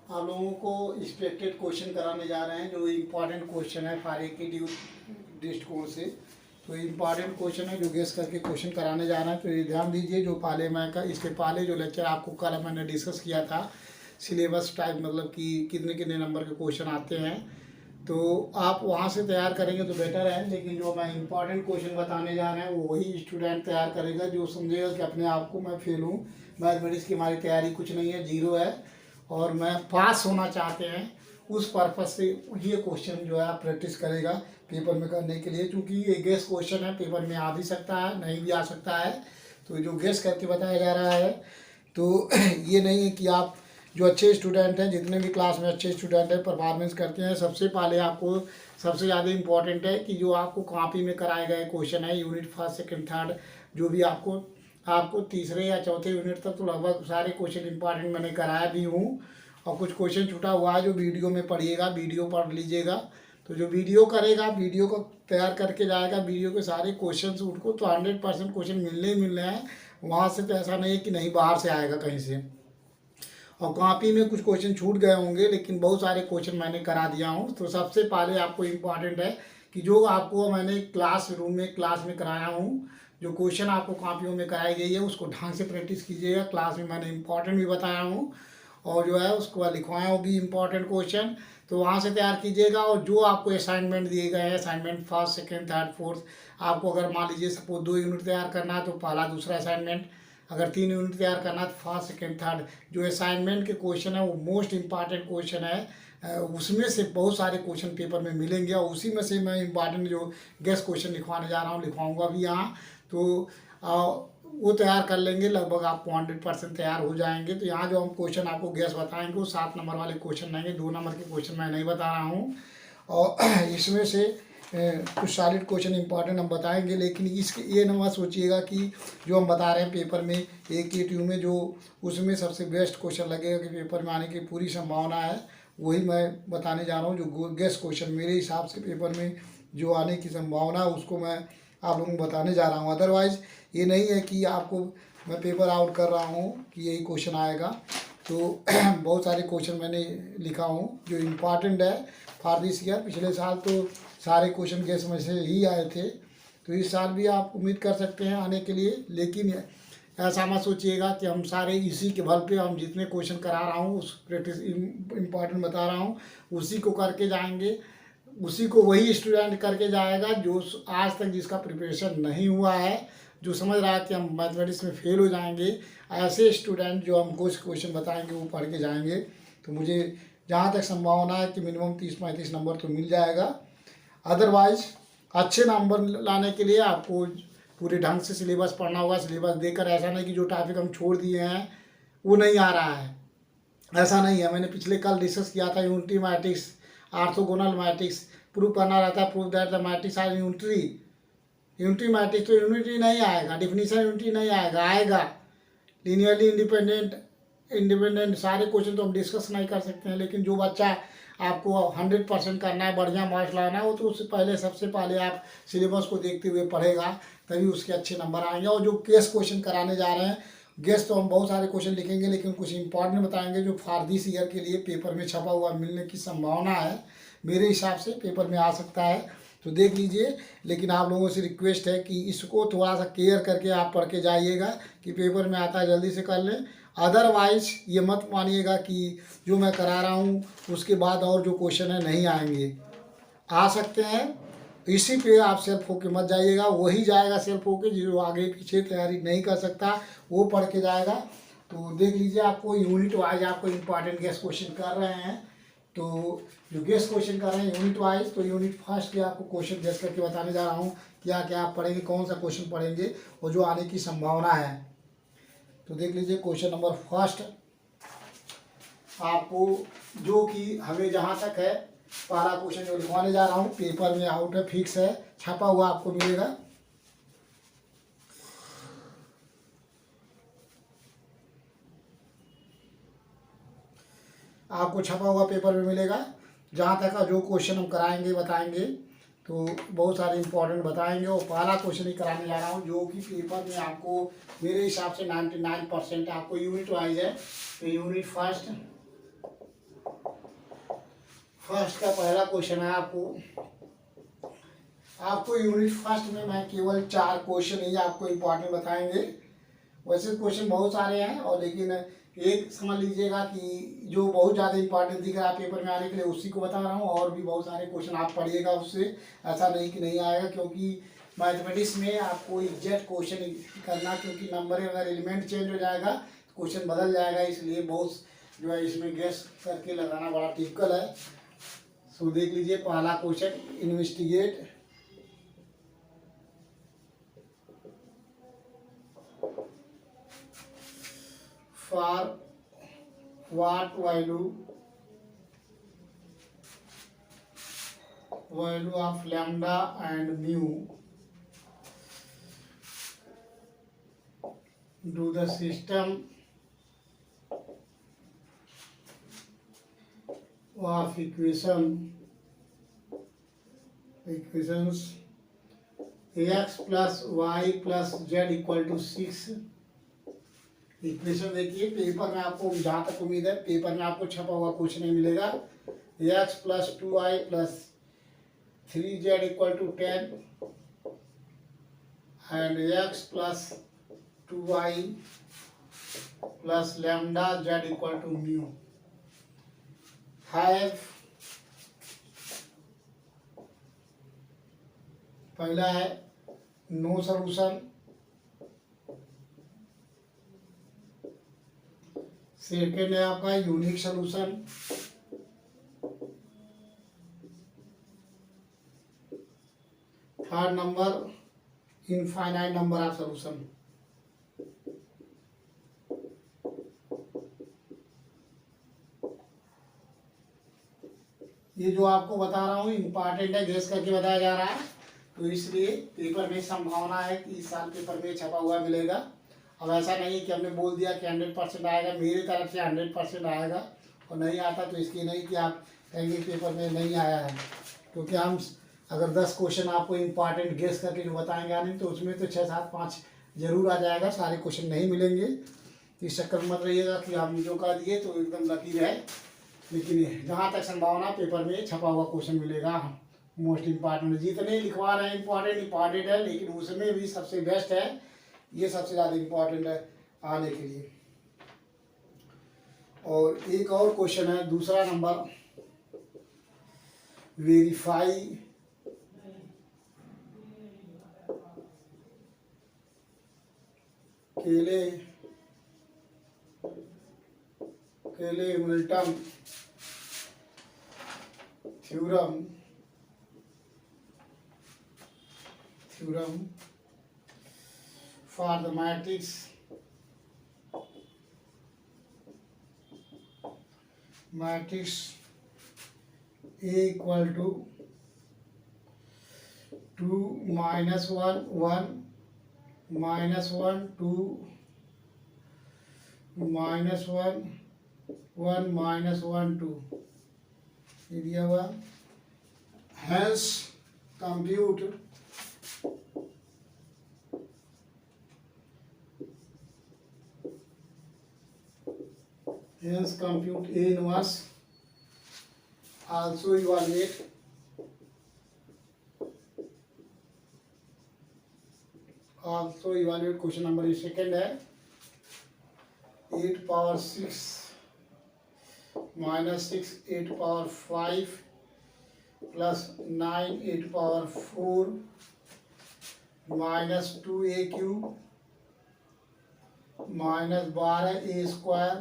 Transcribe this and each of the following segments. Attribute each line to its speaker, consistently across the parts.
Speaker 1: आप लोगों को एक्सपेक्टेड क्वेश्चन कराने जा रहे हैं जो इम्पोर्टेंट क्वेश्चन है फारे के दृष्टिकोण से। तो इम्पॉर्टेंट क्वेश्चन है जो गेस करके क्वेश्चन कराने जा रहे हैं। तो ये ध्यान दीजिए, जो पहले मैं का इसके पहले जो लेक्चर आपको कल मैंने डिस्कस किया था सिलेबस टाइप, मतलब कि कितने कितने नंबर के क्वेश्चन आते हैं, तो आप वहाँ से तैयार करेंगे तो बेटर है। लेकिन जो मैं इम्पॉर्टेंट क्वेश्चन बताने जा रहे हैं वो वही स्टूडेंट तैयार करेगा जो समझेगा कि अपने आप को मैं फेल हूँ, मैथमेटिक्स की हमारी तैयारी कुछ नहीं है, जीरो है, और मैं पास होना चाहते हैं। उस पर्पज़ से ये क्वेश्चन जो है आप प्रैक्टिस करेगा पेपर में करने के लिए, क्योंकि ये गेस क्वेश्चन है, पेपर में आ भी सकता है नहीं भी आ सकता है। तो जो गेस करके बताया जा रहा है, तो ये नहीं है कि आप जो अच्छे स्टूडेंट हैं, जितने भी क्लास में अच्छे स्टूडेंट हैं परफॉर्मेंस करते हैं, सबसे पहले आपको सबसे ज़्यादा इम्पॉर्टेंट है कि जो आपको कॉपी में कराए गए क्वेश्चन है यूनिट फर्स्ट सेकंड थर्ड, जो भी आपको तीसरे या चौथे यूनिट तक तो लगभग सारे क्वेश्चन इंपॉर्टेंट मैंने कराया भी हूँ। और कुछ क्वेश्चन छूटा हुआ है जो वीडियो में पढ़िएगा, वीडियो पढ़ लीजिएगा। तो जो वीडियो करेगा, वीडियो को तैयार करके जाएगा, वीडियो के सारे क्वेश्चन उनको तो 100% क्वेश्चन मिलने ही मिलने हैं वहाँ से। तो ऐसा नहीं है कि नहीं बाहर से आएगा कहीं से। और कॉपी में कुछ क्वेश्चन छूट गए होंगे, लेकिन बहुत सारे क्वेश्चन मैंने करा दिया हूँ। तो सबसे पहले आपको इम्पॉर्टेंट है कि जो आपको मैंने क्लास में कराया हूँ, जो क्वेश्चन आपको कॉपियों में कराई गई है उसको ढंग से प्रैक्टिस कीजिएगा। क्लास में मैंने इम्पॉर्टेंट भी बताया हूँ और जो है उसको बाद लिखवाया हूँ भी इम्पॉर्टेंट क्वेश्चन, तो वहाँ से तैयार कीजिएगा। और जो आपको असाइनमेंट दिए गए हैं, assignment first second third fourth, आपको अगर मान लीजिए सपोज 2 यूनिट तैयार करना है तो पहला दूसरा असाइनमेंट, अगर 3 यूनिट तैयार करना है तो फर्स्ट सेकेंड थर्ड। जो असाइनमेंट के क्वेश्चन है वो मोस्ट इम्पॉर्टेंट क्वेश्चन है, उसमें से बहुत सारे क्वेश्चन पेपर में मिलेंगे और उसी में से मैं इम्पॉर्टेंट जो गेस्ट क्वेश्चन लिखवाने जा रहा हूँ, लिखवाऊँगा भी यहाँ। तो वो तैयार कर लेंगे, लगभग आपको 100% तैयार हो जाएंगे। तो यहाँ जो हम क्वेश्चन आपको गैस बताएंगे वो 7 नंबर वाले क्वेश्चन रहेंगे, 2 नंबर के क्वेश्चन मैं नहीं बता रहा हूँ। और इसमें से कुछ सॉलिड क्वेश्चन इंपॉर्टेंट हम बताएंगे। लेकिन इसके ये ना सोचिएगा कि जो हम बता रहे हैं पेपर में AQ में जो उसमें सबसे बेस्ट क्वेश्चन लगेगा कि पेपर में आने की पूरी संभावना है, वही मैं बताने जा रहा हूँ। जो गेस्ट क्वेश्चन मेरे हिसाब से पेपर में जो आने की संभावना है उसको मैं आप लोगों को बताने जा रहा हूँ। अदरवाइज़ ये नहीं है कि आपको मैं पेपर आउट कर रहा हूँ कि यही क्वेश्चन आएगा। तो बहुत सारे क्वेश्चन मैंने लिखा हूँ जो इम्पॉर्टेंट है फॉर दिस ईयर। पिछले साल तो सारे क्वेश्चन गेस में से ही आए थे, तो इस साल भी आप उम्मीद कर सकते हैं आने के लिए। लेकिन ऐसा मत सोचिएगा कि हम सारे इसी के बल पे हम जितने क्वेश्चन करा रहा हूँ उस प्रैक्टिस इम्पॉर्टेंट बता रहा हूँ उसी को करके जाएंगे, उसी को वही स्टूडेंट करके जाएगा जो आज तक जिसका प्रिपरेशन नहीं हुआ है, जो समझ रहा है कि हम मैथमेटिक्स में फेल हो जाएंगे। ऐसे स्टूडेंट जो हम कुछ क्वेश्चन बताएंगे वो पढ़ के जाएंगे। तो मुझे जहाँ तक संभावना है कि मिनिमम 30-35 नंबर तो मिल जाएगा। अदरवाइज अच्छे नंबर लाने के लिए आपको पूरे ढंग से सिलेबस पढ़ना होगा। सिलेबस देखकर ऐसा नहीं कि जो टॉपिक हम छोड़ दिए हैं वो नहीं आ रहा है, ऐसा नहीं है। मैंने पिछले कल डिस्कस किया था unity matrix, orthogonal matrix prove करना रहता है, prove that the matrix are unity matrix. तो यूनिटी नहीं आएगा, डिफिनीशन यूनिटी नहीं आएगा लीनियरली इंडिपेंडेंट सारे क्वेश्चन तो हम डिस्कस नहीं कर सकते हैं। लेकिन जो बच्चा आपको 100% करना है, बढ़िया मार्क्स लाना है, वो तो उससे पहले सबसे पहले आप सिलेबस को देखते हुए पढ़ेगा, तभी उसके अच्छे नंबर आएंगे। और जो केस क्वेश्चन कराने जा रहे हैं, गेस तो हम बहुत सारे क्वेश्चन लिखेंगे लेकिन कुछ इंपॉर्टेंट बताएंगे जो फॉर दिस ईयर के लिए पेपर में छपा हुआ मिलने की संभावना है, मेरे हिसाब से पेपर में आ सकता है। तो देख लीजिए। लेकिन आप लोगों से रिक्वेस्ट है कि इसको थोड़ा सा केयर करके आप पढ़ के जाइएगा कि पेपर में आता है जल्दी से कर लें। अदरवाइज ये मत मानिएगा कि जो मैं करा रहा हूँ उसके बाद और जो क्वेश्चन है नहीं आएंगे, आ सकते हैं। इसी पे आप सेल्फ होके मत जाइएगा, वही जाएगा सेल्फ होके जो आगे पीछे तैयारी नहीं कर सकता वो पढ़ के जाएगा। तो देख लीजिए, आपको यूनिट वाइज आपको इम्पॉर्टेंट गेस्ट क्वेश्चन कर रहे हैं। तो जो गेस्ट क्वेश्चन कर रहे हैं यूनिट वाइज, तो यूनिट फर्स्ट के आपको क्वेश्चन गेस्ट करके बताने जा रहा हूँ क्या क्या आप पढ़ेंगे, कौन सा क्वेश्चन पढ़ेंगे और जो आने की संभावना है। तो देख लीजिए क्वेश्चन नंबर फर्स्ट आपको, जो कि हमें जहाँ तक है पहला क्वेश्चन जो लिखवाने जा रहा हूँ पेपर में आउट है, फिक्स है, छपा हुआ आपको मिलेगा। आपको छपा हुआ पेपर में मिलेगा। जहाँ तक का जो क्वेश्चन हम कराएंगे बताएंगे तो बहुत सारे इंपॉर्टेंट बताएंगे। और पहला क्वेश्चन ही कराने जा रहा हूँ जो कि पेपर में आपको मेरे हिसाब से 99% आपको यूनिट वाइज है। तो यूनिट फर्स्ट फर्स्ट का पहला क्वेश्चन है आपको यूनिट फर्स्ट में मैं केवल 4 क्वेश्चन ही आपको इम्पोर्टेंट बताएंगे। वैसे क्वेश्चन बहुत सारे हैं और लेकिन एक समझ लीजिएगा कि जो बहुत ज़्यादा इंपॉर्टेंट दिख रहा है पेपर में आने के लिए उसी को बता रहा हूँ। और भी बहुत सारे क्वेश्चन आप पढ़िएगा उससे, ऐसा नहीं कि नहीं आएगा, क्योंकि मैथमेटिक्स में आपको एग्जैक्ट क्वेश्चन करना, क्योंकि नंबर अगर एलिमेंट चेंज हो जाएगा तो क्वेश्चन बदल जाएगा, इसलिए बहुत जो है इसमें गेस करके लगाना बड़ा टिपिकल है। सो देख लीजिए पहला question, investigate for what value of lambda and mu do the system of equations x plus y plus z equal to 6। Equation देखिए, पेपर में आपको जहाँ तक उम्मीद है पेपर में आपको छपा हुआ कुछ नहीं मिलेगा। x plus 2y plus 3z equal to 10 and x plus 2y plus lambda z equal to mu have, पहला है नो सॉल्यूशन, सेकेंड है आपका unique solution, third number infinite number of solution. ये जो आपको बता रहा हूँ इम्पॉर्टेंट है, गेस करके बताया जा रहा है, तो इसलिए पेपर में संभावना है कि इस साल पेपर में छपा हुआ मिलेगा। अब ऐसा नहीं कि हमने बोल दिया कि 100% आएगा, मेरी तरफ से 100% आएगा, और नहीं आता तो इसकी नहीं कि आप कहेंगे पेपर में नहीं आया है, क्योंकि हम अगर 10 क्वेश्चन आपको इम्पॉर्टेंट गेस करके जो बताएंगे आने तो उसमें तो 6 7 5 जरूर आ जाएगा, सारे क्वेश्चन नहीं मिलेंगे। इस चक्कर में मत रहिएगा कि हम जो कर दिए तो एकदम लकी है, लेकिन जहाँ तक संभावना पेपर में छपा हुआ क्वेश्चन मिलेगा। मोस्ट इम्पॉर्टेंट जितने लिखवा रहे हैं इम्पॉर्टेंट है, लेकिन उसमें भी सबसे बेस्ट है, ये सबसे ज़्यादा इम्पॉर्टेंट है आने के लिए। और एक और क्वेश्चन है दूसरा number, verify Cayley Hamilton theorem for the matrix A equal to 2 minus 1 1 minus 1 2 minus 1 1 minus 1 2 ये दिया हुआ। Hence compute A inverse, also evaluate question number ये सेकेंड है, 8 power 6 minus 6 8 power 5 plus 9 8 power 4 minus 2a cube minus 12a square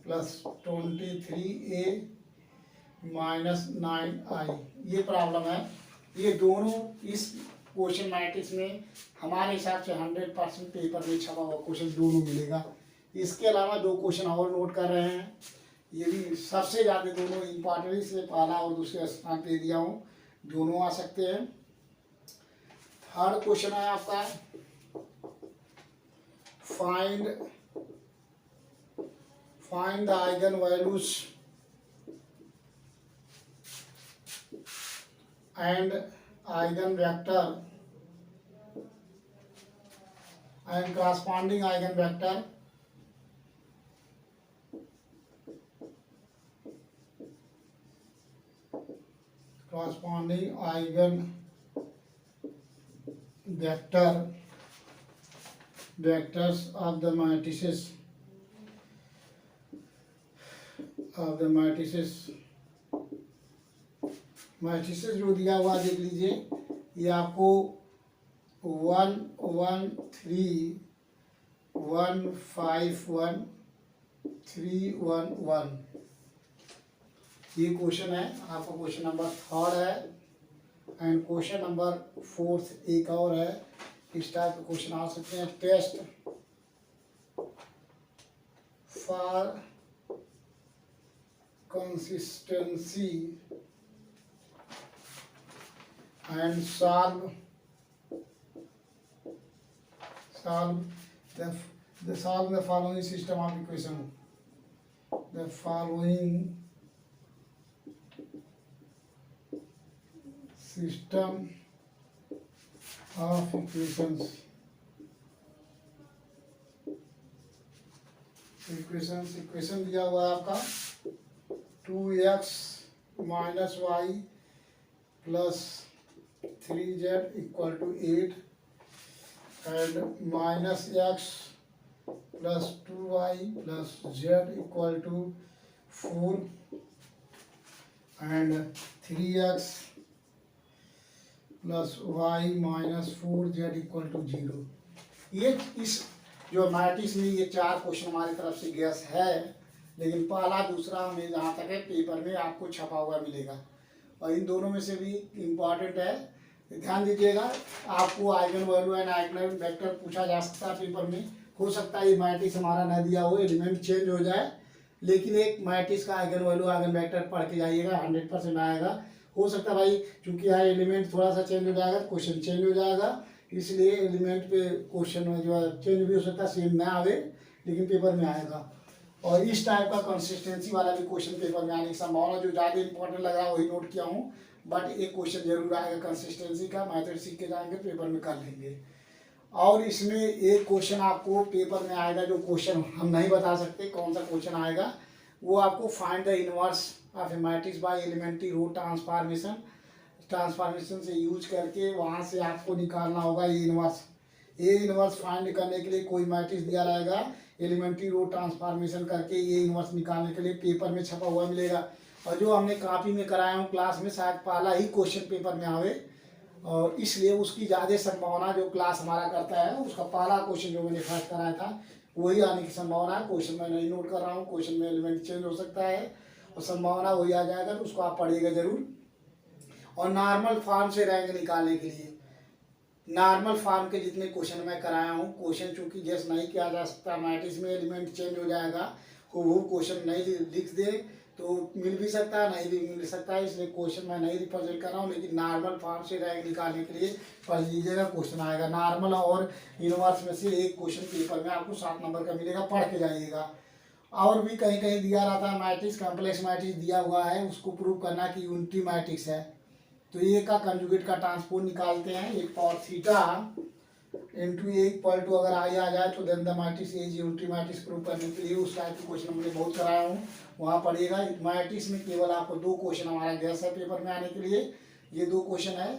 Speaker 1: plus 23a minus 9i। ये problem है। ये दोनों इस क्वेश्चन मैट्रिक्स में हमारे हिसाब से 100% पेपर में छपा हुआ क्वेश्चन दोनों मिलेगा। इसके अलावा 2 क्वेश्चन और नोट कर रहे हैं, ये भी सबसे ज़्यादा दोनों इम्पॉर्टेंट, इसलिए पहला और दूसरे स्थान पे दिया हूँ, दोनों आ सकते हैं। थर्ड क्वेश्चन है आपका, find the eigenvalues and eigenvector and corresponding eigenvector corresponding vectors of the matrices जो दिया हुआ देख लीजिए, ये आपको 1 1 3 1 5 1 3 1 1 ये क्वेश्चन है आपका। क्वेश्चन नंबर 3 है एंड क्वेश्चन नंबर 4 एक और है। इस टाइप के क्वेश्चन आ सकते हैं। Test for consistency and solve the following system of equation. The following system of equations equation दिया हुआ है आपका 2x minus Y plus 3z equal to 8 and minus X plus 2y plus z equal to 4 and 3x plus Y minus 4z equal to 0। ये इस जो matrix में ये 4 question हमारी तरफ से गैस है, लेकिन पहला दूसरा हमें जहाँ तक है पेपर में आपको छपा हुआ मिलेगा और इन दोनों में से भी इम्पॉर्टेंट है। ध्यान दीजिएगा, आपको eigen value and eigen vector पूछा जा सकता है पेपर में। हो सकता है ये मैट्रिक्स हमारा न दिया हो, एलिमेंट चेंज हो जाए, लेकिन एक मैट्रिक्स का आइगन वैल्यू आइगन वेक्टर पढ़ के जाइएगा, 100% आएगा। हो सकता है भाई चूंकि यहाँ एलिमेंट थोड़ा सा चेंज हो जाएगा, क्वेश्चन चेंज हो जाएगा, इसलिए एलिमेंट पे क्वेश्चन में जो है चेंज भी हो सकता है, सेम ना आवे लेकिन पेपर में आएगा। और इस टाइप का कंसिस्टेंसी वाला भी क्वेश्चन पेपर में आने की संभावना, जो ज़्यादा इंपॉर्टेंट लग रहा है वही नोट किया हूँ, बट एक क्वेश्चन जरूर आएगा कंसिस्टेंसी का। मैथड सीख के जाएंगे, पेपर में कर लेंगे। और इसमें एक क्वेश्चन आपको पेपर में आएगा, जो क्वेश्चन हम नहीं बता सकते कौन सा क्वेश्चन आएगा, वो आपको find the inverse of a matrix by elementary row transformation से यूज करके वहाँ से आपको निकालना होगा ए इनवर्स फाइंड करने के लिए कोई मैट्रिक्स दिया रहेगा, एलिमेंट्री रो ट्रांसफॉर्मेशन करके ए इनवर्स निकालने के लिए पेपर में छपा हुआ मिलेगा। और जो हमने कॉपी में कराया हूँ क्लास में, शायद पहला ही क्वेश्चन पेपर में आवे, और इसलिए उसकी ज़्यादा संभावना, जो क्लास हमारा करता है उसका पहला क्वेश्चन जो मैंने फर्स्ट कराया था वही आने की संभावना है। क्वेश्चन मैं नहीं नोट कर रहा हूँ, क्वेश्चन में एलिमेंट चेंज हो सकता है और संभावना वही आ जाएगा, तो उसको आप पढ़िएगा जरूर। और नॉर्मल फॉर्म से रैंक निकालने के लिए नॉर्मल फॉर्म के जितने क्वेश्चन मैं कराया हूँ, क्वेश्चन चूंकि गेस नहीं किया जा सकता, मैट्रिक्स में एलिमेंट चेंज हो जाएगा, वो क्वेश्चन नहीं लिख दे तो मिल भी सकता है, नहीं भी मिल सकता है, इसलिए क्वेश्चन मैं नहीं रिप्रेजेंट कर रहा हूँ। लेकिन नॉर्मल फॉर्म से रैंक निकालने के लिए पढ़ लीजिएगा, क्वेश्चन आएगा नॉर्मल और यूनिवर्स में से एक क्वेश्चन पेपर में आपको 7 नंबर का मिलेगा, पढ़ के जाइएगा। और भी कहीं कहीं दिया रहता है मैट्रिक्स, कॉम्प्लेक्स मैट्रिक्स दिया हुआ है, उसको प्रूव करना कि यूनिटी मैट्रिक्स है, तो ए का कंजुगेट का ट्रांसपोज निकालते हैं, एक power theta into A equal to अगर आई आ जाए तो then the matrix A unity matrix prove करने के लिए उस टाइप के क्वेश्चन हमने बहुत कराया हूँ, वहाँ पढ़िएगा। मैट्रिक्स में केवल आपको 2 क्वेश्चन हमारा गैस है पेपर में आने के लिए, ये 2 क्वेश्चन है,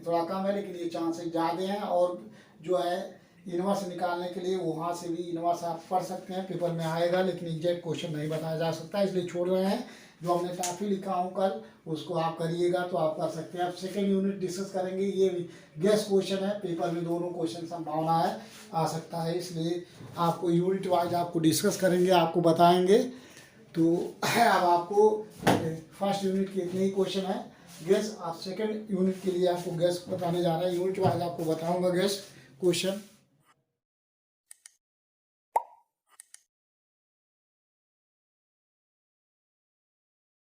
Speaker 1: थोड़ा कम है लेकिन ये चांसेस ज़्यादा हैं। और जो है इनवर्स निकालने के लिए वहाँ से भी इनवर्स आप पढ़ सकते हैं, पेपर में आएगा, लेकिन एग्जैक्ट क्वेश्चन नहीं बताया जा सकता, इसलिए छोड़ रहे हैं। जो हमने टॉपिक लिखा हूँ कल, उसको आप करिएगा तो आप कर सकते हैं। आप सेकेंड यूनिट डिस्कस करेंगे, ये गेस क्वेश्चन है, पेपर में दोनों क्वेश्चन संभावना है आ सकता है, इसलिए आपको यूनिट वाइज आपको डिस्कस करेंगे, आपको बताएंगे। तो अब आपको फर्स्ट यूनिट के इतने ही क्वेश्चन है गेस, आप सेकेंड यूनिट के लिए आपको गेस बताने जा रहे हैं, यूनिट वाइज आपको बताऊँगा गेस क्वेश्चन।